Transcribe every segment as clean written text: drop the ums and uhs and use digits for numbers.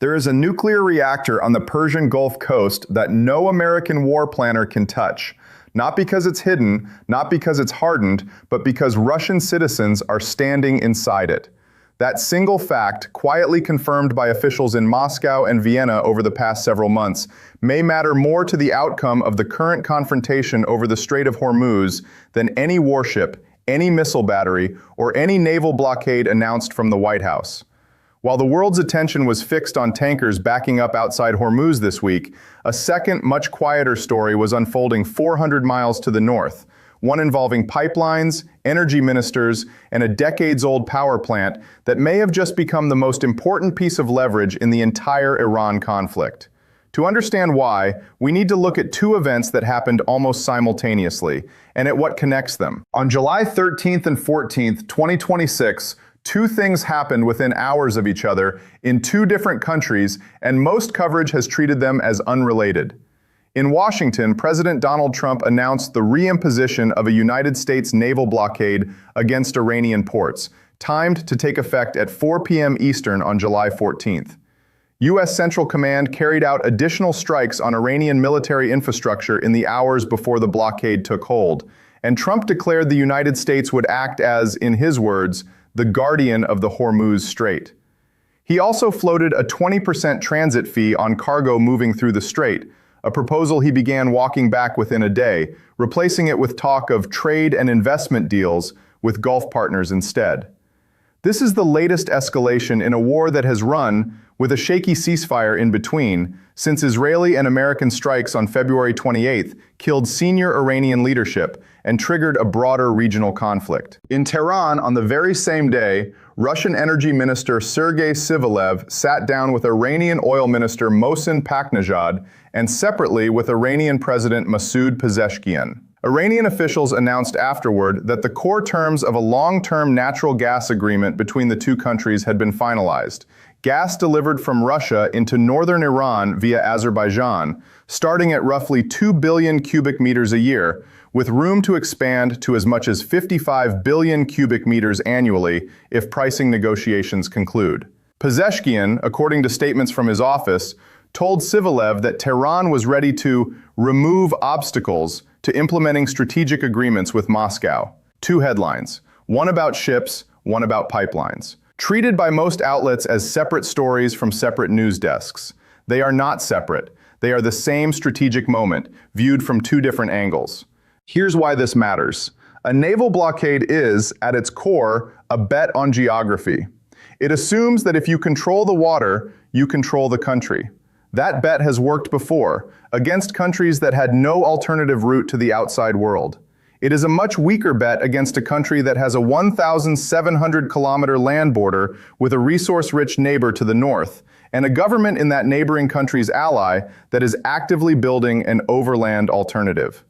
There is a nuclear reactor on the Persian Gulf coast that no American war planner can touch. Not because it's hidden, not because it's hardened, but because Russian citizens are standing inside it. That single fact, quietly confirmed by officials in Moscow and Vienna over the past several months, may matter more to the outcome of the current confrontation over the Strait of Hormuz than any warship, any missile battery, or any naval blockade announced from the White House. While the world's attention was fixed on tankers backing up outside Hormuz this week, a second, much quieter story was unfolding 400 miles to the north, one involving pipelines, energy ministers, and a decades-old power plant that may have just become the most important piece of leverage in the entire Iran conflict. To understand why, we need to look at two events that happened almost simultaneously, and at what connects them. On July 13th and 14th, 2026, two things happened within hours of each other in two different countries, and most coverage has treated them as unrelated. In Washington, President Donald Trump announced the reimposition of a United States naval blockade against Iranian ports, timed to take effect at 4 p.m. Eastern on July 14th. U.S. Central Command carried out additional strikes on Iranian military infrastructure in the hours before the blockade took hold, and Trump declared the United States would act as, in his words, the guardian of the Hormuz Strait. He also floated a 20% transit fee on cargo moving through the strait, a proposal he began walking back within a day, replacing it with talk of trade and investment deals with Gulf partners instead. This is the latest escalation in a war that has run, with a shaky ceasefire in between, since Israeli and American strikes on February 28th killed senior Iranian leadership and triggered a broader regional conflict. In Tehran, on the very same day, Russian Energy Minister Sergei Sivilev sat down with Iranian Oil Minister Mohsen Paknejad and separately with Iranian President Masoud Pezeshkian. Iranian officials announced afterward that the core terms of a long-term natural gas agreement between the two countries had been finalized. Gas delivered from Russia into northern Iran via Azerbaijan, starting at roughly 2 billion cubic meters a year, with room to expand to as much as 55 billion cubic meters annually if pricing negotiations conclude. Pezeshkian, according to statements from his office, told Sivilev that Tehran was ready to remove obstacles to implementing strategic agreements with Moscow. Two headlines, one about ships, one about pipelines. Treated by most outlets as separate stories from separate news desks. They are not separate. They are the same strategic moment, viewed from two different angles. Here's why this matters. A naval blockade is, at its core, a bet on geography. It assumes that if you control the water, you control the country. That bet has worked before, against countries that had no alternative route to the outside world. It is a much weaker bet against a country that has a 1,700-kilometer land border with a resource-rich neighbor to the north, and a government in that neighboring country's ally that is actively building an overland alternative.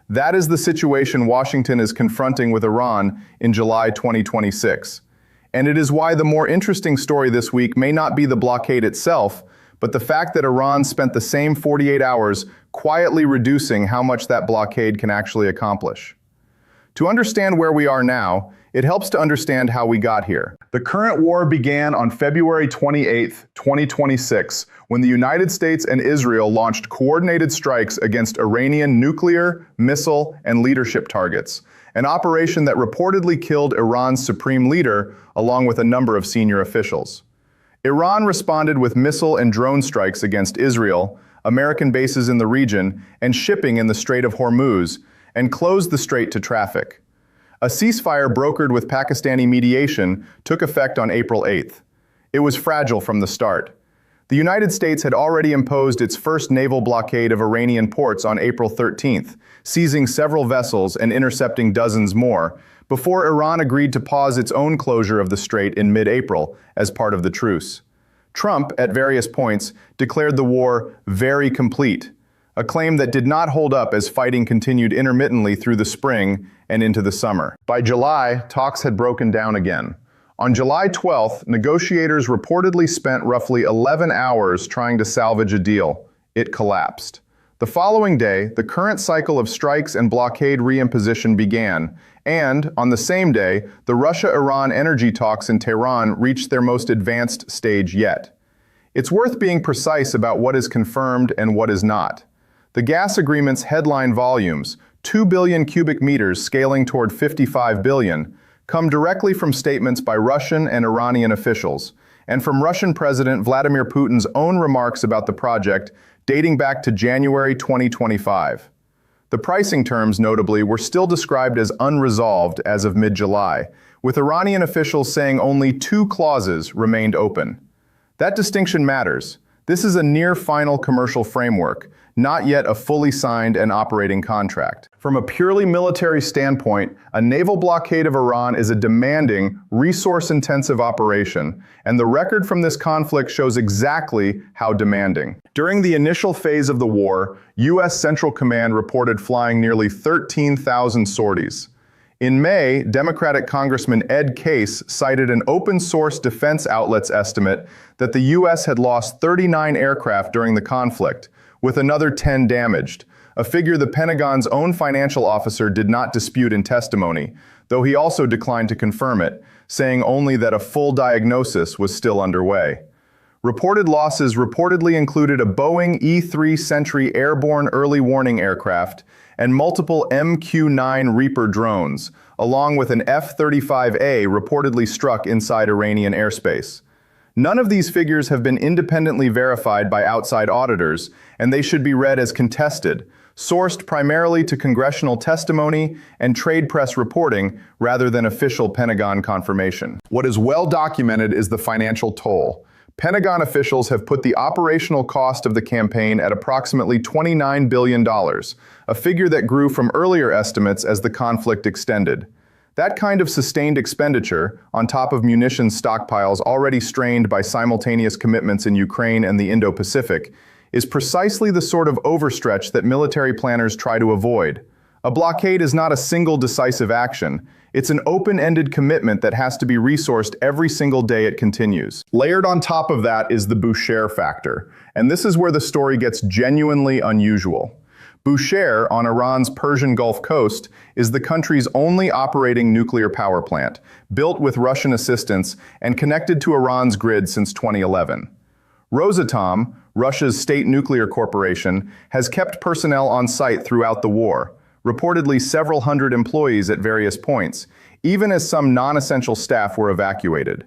That is the situation Washington is confronting with Iran in July 2026. And it is why the more interesting story this week may not be the blockade itself, but the fact that Iran spent the same 48 hours quietly reducing how much that blockade can actually accomplish. To understand where we are now, it helps to understand how we got here. The current war began on February 28, 2026, when the United States and Israel launched coordinated strikes against Iranian nuclear, missile, and leadership targets, an operation that reportedly killed Iran's supreme leader, along with a number of senior officials. Iran responded with missile and drone strikes against Israel, American bases in the region, and shipping in the Strait of Hormuz, and closed the strait to traffic. A ceasefire brokered with Pakistani mediation took effect on April 8th. It was fragile from the start. The United States had already imposed its first naval blockade of Iranian ports on April 13th, seizing several vessels and intercepting dozens more, before Iran agreed to pause its own closure of the strait in mid-April as part of the truce. Trump, at various points, declared the war very complete, a claim that did not hold up as fighting continued intermittently through the spring and into the summer. By July, talks had broken down again. On July 12th, negotiators reportedly spent roughly 11 hours trying to salvage a deal. It collapsed. The following day, the current cycle of strikes and blockade reimposition began, and, on the same day, the Russia-Iran energy talks in Tehran reached their most advanced stage yet. It's worth being precise about what is confirmed and what is not. The gas agreement's headline volumes, 2 billion cubic meters scaling toward 55 billion, come directly from statements by Russian and Iranian officials, and from Russian President Vladimir Putin's own remarks about the project dating back to January 2025. The pricing terms, notably, were still described as unresolved as of mid-July, with Iranian officials saying only 2 clauses remained open. That distinction matters. This is a near-final commercial framework, not yet a fully signed and operating contract. From a purely military standpoint, a naval blockade of Iran is a demanding, resource-intensive operation, and the record from this conflict shows exactly how demanding. During the initial phase of the war, U.S. Central Command reported flying nearly 13,000 sorties. In May, Democratic Congressman Ed Case cited an open-source defense outlet's estimate that the U.S. had lost 39 aircraft during the conflict, with another 10 damaged, a figure the Pentagon's own financial officer did not dispute in testimony, though he also declined to confirm it, saying only that a full diagnosis was still underway. Reported losses reportedly included a Boeing E-3 Sentry airborne early warning aircraft and multiple MQ-9 Reaper drones, along with an F-35A reportedly struck inside Iranian airspace. None of these figures have been independently verified by outside auditors, and they should be read as contested, sourced primarily to congressional testimony and trade press reporting rather than official Pentagon confirmation. What is well documented is the financial toll. Pentagon officials have put the operational cost of the campaign at approximately $29 billion, a figure that grew from earlier estimates as the conflict extended. That kind of sustained expenditure, on top of munitions stockpiles already strained by simultaneous commitments in Ukraine and the Indo-Pacific, is precisely the sort of overstretch that military planners try to avoid. A blockade is not a single decisive action. It's an open-ended commitment that has to be resourced every single day it continues. Layered on top of that is the Bushehr factor, and this is where the story gets genuinely unusual. Bushehr, on Iran's Persian Gulf coast, is the country's only operating nuclear power plant, built with Russian assistance and connected to Iran's grid since 2011. Rosatom, Russia's state nuclear corporation, has kept personnel on site throughout the war, reportedly several hundred employees at various points, even as some non-essential staff were evacuated.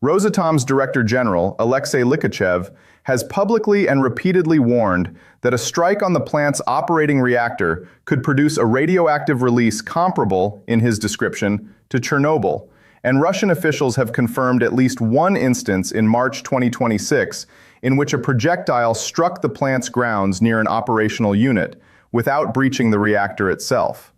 Rosatom's Director General, Alexei Likachev, has publicly and repeatedly warned that a strike on the plant's operating reactor could produce a radioactive release comparable, in his description, to Chernobyl, and Russian officials have confirmed at least one instance in March 2026 in which a projectile struck the plant's grounds near an operational unit, without breaching the reactor itself.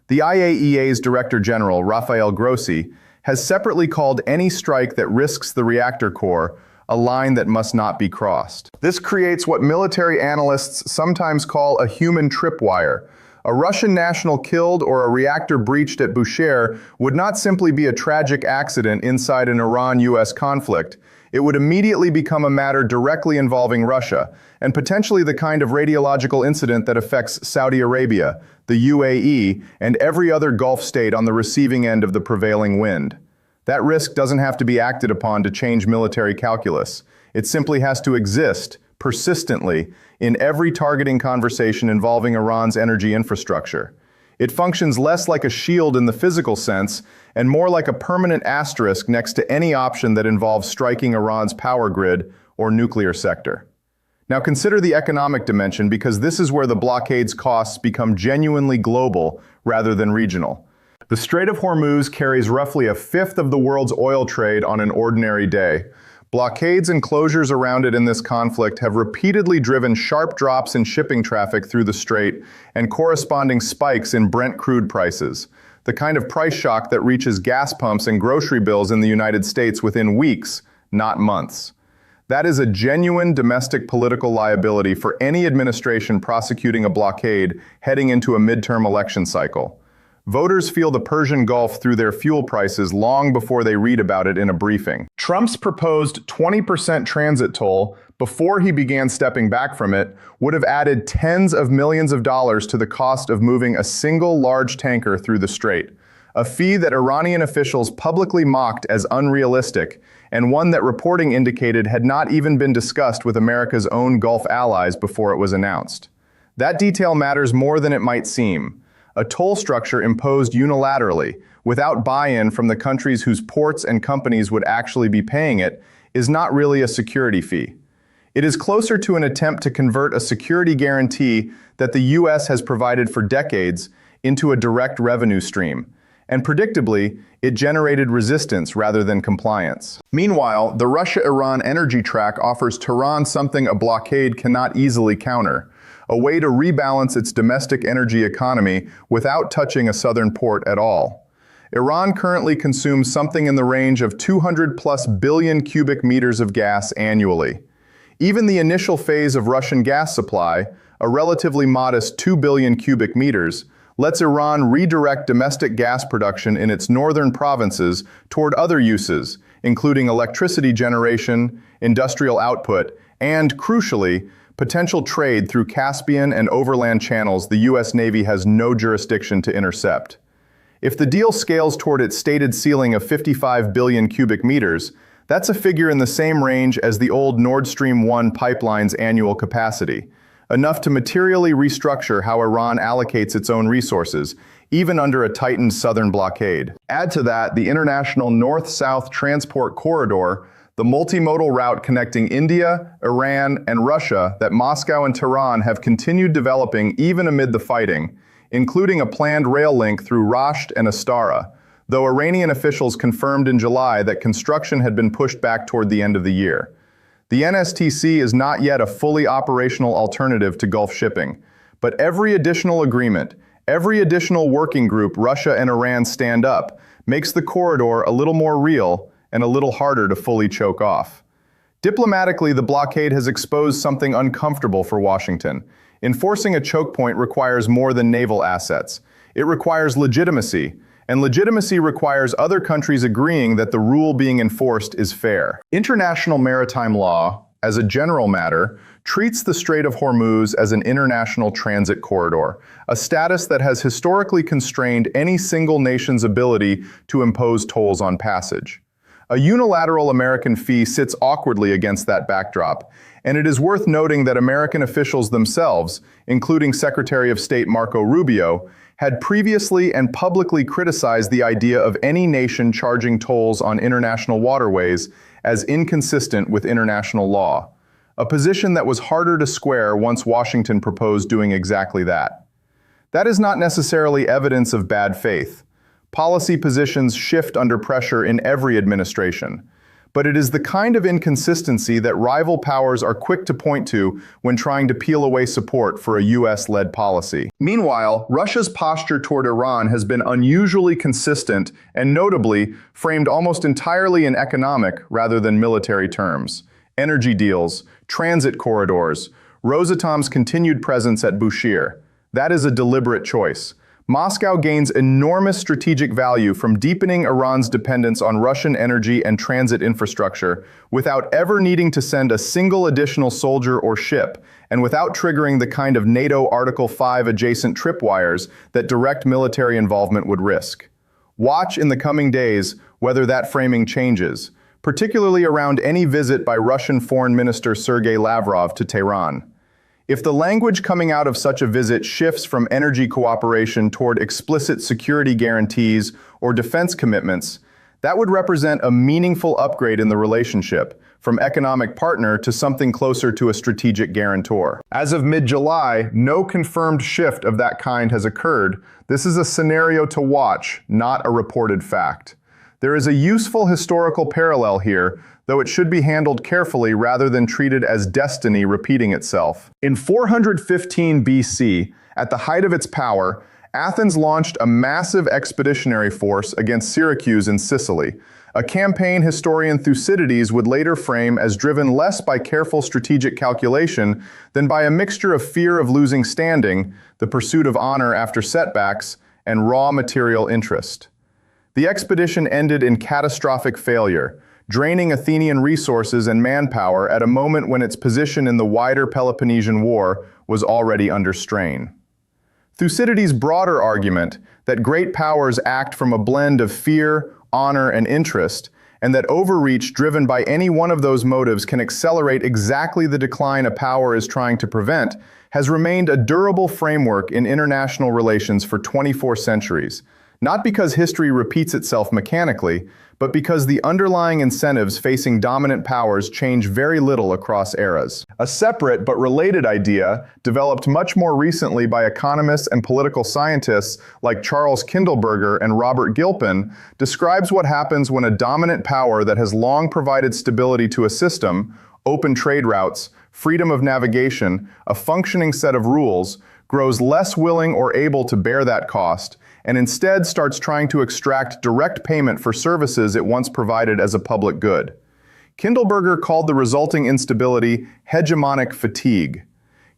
The IAEA's Director General, Rafael Grossi, has separately called any strike that risks the reactor core a line that must not be crossed. This creates what military analysts sometimes call a human tripwire. A Russian national killed or a reactor breached at Bushehr would not simply be a tragic accident inside an Iran-US conflict. It would immediately become a matter directly involving Russia, and potentially the kind of radiological incident that affects Saudi Arabia, the UAE, and every other Gulf state on the receiving end of the prevailing wind. That risk doesn't have to be acted upon to change military calculus. It simply has to exist, persistently, in every targeting conversation involving Iran's energy infrastructure. It functions less like a shield in the physical sense and more like a permanent asterisk next to any option that involves striking Iran's power grid or nuclear sector. Now consider the economic dimension, because this is where the blockade's costs become genuinely global rather than regional. The Strait of Hormuz carries roughly a fifth of the world's oil trade on an ordinary day. Blockades and closures around it in this conflict have repeatedly driven sharp drops in shipping traffic through the strait and corresponding spikes in Brent crude prices, the kind of price shock that reaches gas pumps and grocery bills in the United States within weeks, not months. That is a genuine domestic political liability for any administration prosecuting a blockade heading into a midterm election cycle. Voters feel the Persian Gulf through their fuel prices long before they read about it in a briefing. Trump's proposed 20% transit toll, before he began stepping back from it, would have added tens of millions of dollars to the cost of moving a single large tanker through the strait, a fee that Iranian officials publicly mocked as unrealistic and one that reporting indicated had not even been discussed with America's own Gulf allies before it was announced. That detail matters more than it might seem. A toll structure imposed unilaterally, without buy-in from the countries whose ports and companies would actually be paying it, is not really a security fee. It is closer to an attempt to convert a security guarantee that the US has provided for decades into a direct revenue stream. And predictably, it generated resistance rather than compliance. Meanwhile, the Russia-Iran energy track offers Tehran something a blockade cannot easily counter: a way to rebalance its domestic energy economy without touching a southern port at all. Iran currently consumes something in the range of 200+ billion cubic meters of gas annually. Even the initial phase of Russian gas supply, a relatively modest 2 billion cubic meters, lets Iran redirect domestic gas production in its northern provinces toward other uses, including electricity generation, industrial output, and, crucially, potential trade through Caspian and overland channels the US Navy has no jurisdiction to intercept. If the deal scales toward its stated ceiling of 55 billion cubic meters, that's a figure in the same range as the old Nord Stream 1 pipeline's annual capacity, enough to materially restructure how Iran allocates its own resources, even under a tightened southern blockade. Add to that the international north-south transport corridor, the multimodal route connecting India, Iran, and Russia that Moscow and Tehran have continued developing even amid the fighting, including a planned rail link through Rasht and Astara, though Iranian officials confirmed in July that construction had been pushed back toward the end of the year. The NSTC is not yet a fully operational alternative to Gulf shipping, but every additional agreement, every additional working group Russia and Iran stand up, makes the corridor a little more real and a little harder to fully choke off. Diplomatically, the blockade has exposed something uncomfortable for Washington. Enforcing a choke point requires more than naval assets. It requires legitimacy, and legitimacy requires other countries agreeing that the rule being enforced is fair. International maritime law, as a general matter, treats the Strait of Hormuz as an international transit corridor, a status that has historically constrained any single nation's ability to impose tolls on passage. A unilateral American fee sits awkwardly against that backdrop, and it is worth noting that American officials themselves, including Secretary of State Marco Rubio, had previously and publicly criticized the idea of any nation charging tolls on international waterways as inconsistent with international law, a position that was harder to square once Washington proposed doing exactly that. That is not necessarily evidence of bad faith. Policy positions shift under pressure in every administration. But it is the kind of inconsistency that rival powers are quick to point to when trying to peel away support for a US-led policy. Meanwhile, Russia's posture toward Iran has been unusually consistent and notably framed almost entirely in economic rather than military terms. Energy deals, transit corridors, Rosatom's continued presence at Bushehr. That is a deliberate choice. Moscow gains enormous strategic value from deepening Iran's dependence on Russian energy and transit infrastructure without ever needing to send a single additional soldier or ship, and without triggering the kind of NATO Article 5 adjacent tripwires that direct military involvement would risk. Watch in the coming days whether that framing changes, particularly around any visit by Russian Foreign Minister Sergei Lavrov to Tehran. If the language coming out of such a visit shifts from energy cooperation toward explicit security guarantees or defense commitments, that would represent a meaningful upgrade in the relationship, from economic partner to something closer to a strategic guarantor. As of mid-July, no confirmed shift of that kind has occurred. This is a scenario to watch, not a reported fact. There is a useful historical parallel here, though it should be handled carefully rather than treated as destiny repeating itself. In 415 BC, at the height of its power, Athens launched a massive expeditionary force against Syracuse in Sicily, a campaign historian Thucydides would later frame as driven less by careful strategic calculation than by a mixture of fear of losing standing, the pursuit of honor after setbacks, and raw material interest. The expedition ended in catastrophic failure, draining Athenian resources and manpower at a moment when its position in the wider Peloponnesian War was already under strain. Thucydides' broader argument that great powers act from a blend of fear, honor, and interest, and that overreach driven by any one of those motives can accelerate exactly the decline a power is trying to prevent, has remained a durable framework in international relations for 24 centuries, not because history repeats itself mechanically, but because the underlying incentives facing dominant powers change very little across eras. A separate but related idea, developed much more recently by economists and political scientists like Charles Kindleberger and Robert Gilpin, describes what happens when a dominant power that has long provided stability to a system, open trade routes, freedom of navigation, a functioning set of rules, grows less willing or able to bear that cost, and instead starts trying to extract direct payment for services it once provided as a public good. Kindleberger called the resulting instability hegemonic fatigue.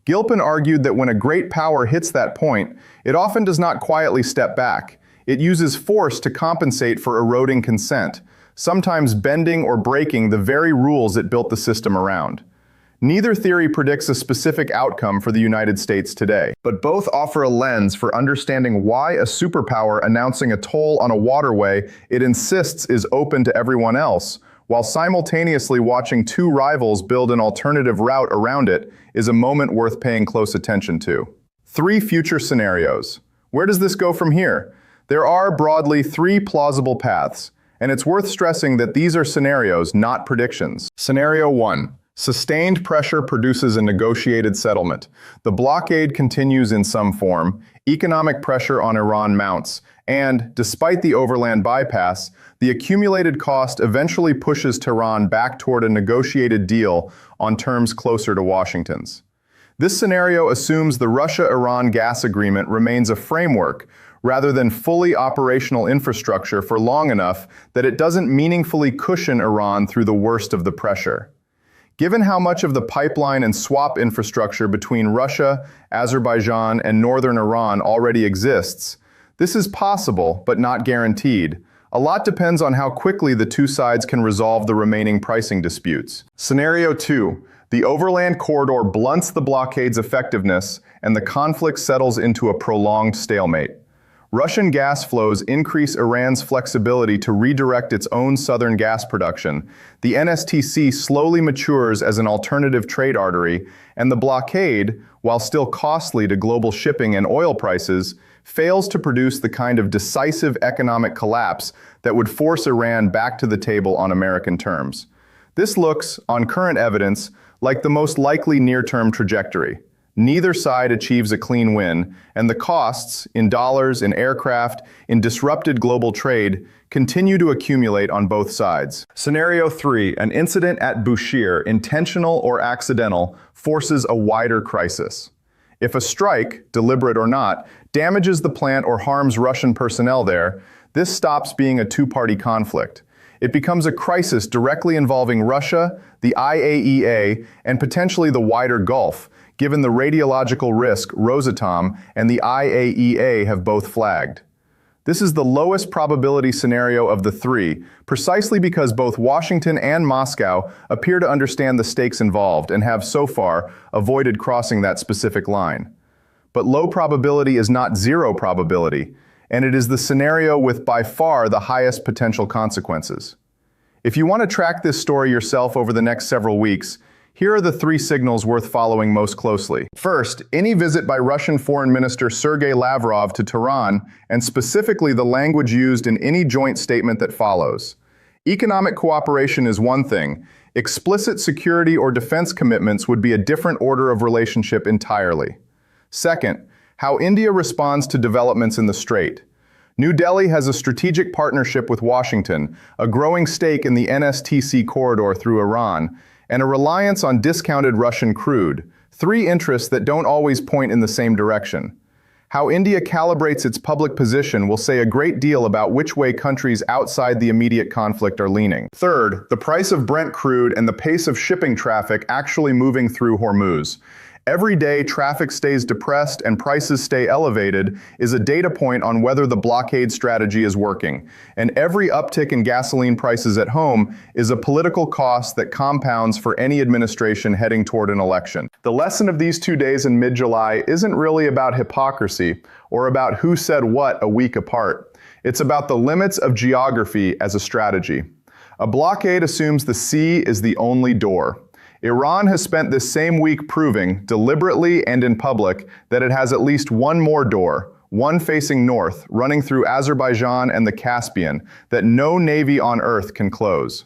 Gilpin argued that when a great power hits that point, it often does not quietly step back. It uses force to compensate for eroding consent, sometimes bending or breaking the very rules it built the system around. Neither theory predicts a specific outcome for the United States today, but both offer a lens for understanding why a superpower announcing a toll on a waterway it insists is open to everyone else, while simultaneously watching two rivals build an alternative route around it, is a moment worth paying close attention to. 3 future scenarios. Where does this go from here? There are broadly 3 plausible paths, and it's worth stressing that these are scenarios, not predictions. Scenario 1. Sustained pressure produces a negotiated settlement. The blockade continues in some form, economic pressure on Iran mounts, and, despite the overland bypass, the accumulated cost eventually pushes Tehran back toward a negotiated deal on terms closer to Washington's. This scenario assumes the Russia-Iran gas agreement remains a framework rather than fully operational infrastructure for long enough that it doesn't meaningfully cushion Iran through the worst of the pressure. Given how much of the pipeline and swap infrastructure between Russia, Azerbaijan, and northern Iran already exists, this is possible, but not guaranteed. A lot depends on how quickly the two sides can resolve the remaining pricing disputes. Scenario 2. The overland corridor blunts the blockade's effectiveness, and the conflict settles into a prolonged stalemate. Russian gas flows increase Iran's flexibility to redirect its own southern gas production. The NSTC slowly matures as an alternative trade artery, and the blockade, while still costly to global shipping and oil prices, fails to produce the kind of decisive economic collapse that would force Iran back to the table on American terms. This looks, on current evidence, like the most likely near-term trajectory. Neither side achieves a clean win, and the costs, in dollars, in aircraft, in disrupted global trade, continue to accumulate on both sides. Scenario 3, an incident at Bushehr, intentional or accidental, forces a wider crisis. If a strike, deliberate or not, damages the plant or harms Russian personnel there, this stops being a two-party conflict. It becomes a crisis directly involving Russia, the IAEA, and potentially the wider Gulf, given the radiological risk Rosatom and the IAEA have both flagged. This is the lowest probability scenario of the 3, precisely because both Washington and Moscow appear to understand the stakes involved and have so far avoided crossing that specific line. But low probability is not zero probability, and it is the scenario with by far the highest potential consequences. If you want to track this story yourself over the next several weeks, here are the 3 signals worth following most closely. First, any visit by Russian Foreign Minister Sergei Lavrov to Tehran, and specifically the language used in any joint statement that follows. Economic cooperation is one thing. Explicit security or defense commitments would be a different order of relationship entirely. Second, how India responds to developments in the Strait. New Delhi has a strategic partnership with Washington, a growing stake in the NSTC corridor through Iran, and a reliance on discounted Russian crude, 3 interests that don't always point in the same direction. How India calibrates its public position will say a great deal about which way countries outside the immediate conflict are leaning. Third, the price of Brent crude and the pace of shipping traffic actually moving through Hormuz. Every day traffic stays depressed and prices stay elevated is a data point on whether the blockade strategy is working. And every uptick in gasoline prices at home is a political cost that compounds for any administration heading toward an election. The lesson of these 2 days in mid-July isn't really about hypocrisy or about who said what a week apart. It's about the limits of geography as a strategy. A blockade assumes the sea is the only door. Iran has spent this same week proving, deliberately and in public, that it has at least one more door, one facing north, running through Azerbaijan and the Caspian, that no navy on earth can close.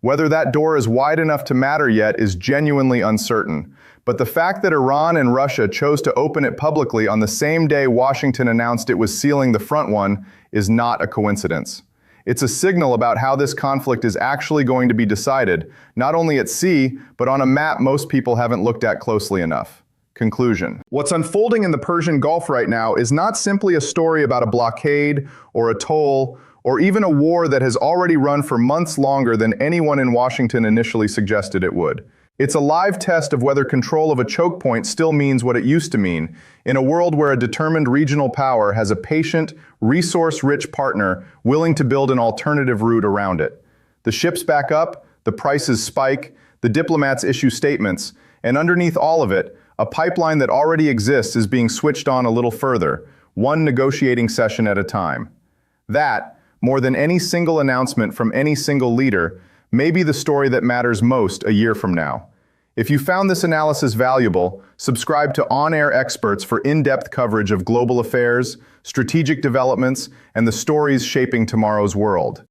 Whether that door is wide enough to matter yet is genuinely uncertain. But the fact that Iran and Russia chose to open it publicly on the same day Washington announced it was sealing the front one is not a coincidence. It's a signal about how this conflict is actually going to be decided, not only at sea, but on a map most people haven't looked at closely enough. Conclusion. What's unfolding in the Persian Gulf right now is not simply a story about a blockade or a toll, or even a war that has already run for months longer than anyone in Washington initially suggested it would. It's a live test of whether control of a choke point still means what it used to mean, in a world where a determined regional power has a patient, resource-rich partner willing to build an alternative route around it. The ships back up, the prices spike, the diplomats issue statements, and underneath all of it, a pipeline that already exists is being switched on a little further, one negotiating session at a time. That, more than any single announcement from any single leader, may be the story that matters most a year from now. If you found this analysis valuable, subscribe to OnAir Experts for in-depth coverage of global affairs, strategic developments, and the stories shaping tomorrow's world.